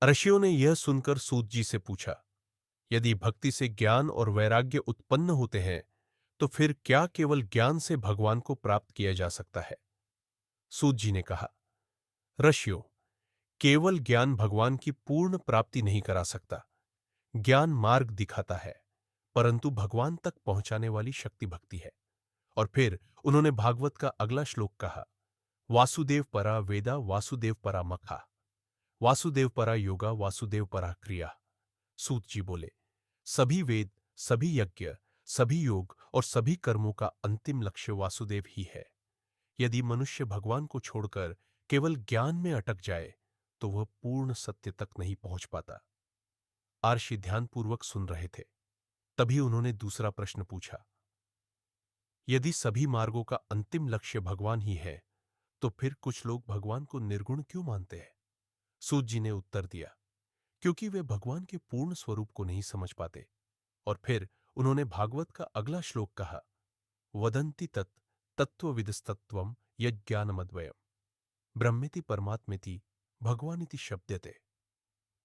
ऋषियों ने यह सुनकर सूत जी से पूछा, यदि भक्ति से ज्ञान और वैराग्य उत्पन्न होते हैं, तो फिर क्या केवल ज्ञान से भगवान को प्राप्त किया जा सकता है? सूत जी ने कहा, ऋषियों, केवल ज्ञान भगवान की पूर्ण प्राप्ति नहीं करा सकता। ज्ञान मार्ग दिखाता है, परंतु भगवान तक पहुंचाने वाली शक्ति भक्ति है। और फिर उन्होंने भागवत का अगला श्लोक कहा, वासुदेव परा वेदा वासुदेव परा मखा, वासुदेव परा योगा वासुदेव परा क्रिया। सूत जी बोले, सभी वेद, सभी यज्ञ, सभी योग और सभी कर्मों का अंतिम लक्ष्य वासुदेव ही है। यदि मनुष्य भगवान को छोड़कर केवल ज्ञान में अटक जाए, तो वह पूर्ण सत्य तक नहीं पहुंच पाता। आर्षि ध्यानपूर्वक सुन रहे थे। तभी उन्होंने दूसरा प्रश्न पूछा, यदि सभी मार्गों का अंतिम लक्ष्य भगवान ही है, तो फिर कुछ लोग भगवान को निर्गुण क्यों मानते हैं? सूत जी ने उत्तर दिया, क्योंकि वे भगवान के पूर्ण स्वरूप को नहीं समझ पाते। और फिर उन्होंने भागवत का अगला श्लोक कहा, वदन्ति तत् तत्त्वविदस्तत्त्वम् यज्ञानमद्वयम् ब्रह्मेति परमात्मेति भगवानिति शब्दते।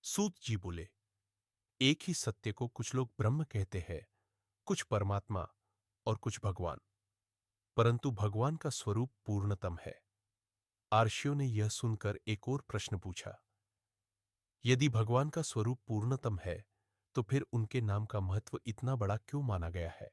सूत जी बोले, एक ही सत्य को कुछ लोग ब्रह्म कहते हैं, कुछ परमात्मा और कुछ भगवान, परंतु भगवान का स्वरूप पूर्णतम है। आर्षियों ने यह सुनकर एक और प्रश्न पूछा, यदि भगवान का स्वरूप पूर्णतम है, तो फिर उनके नाम का महत्व इतना बड़ा क्यों माना गया है?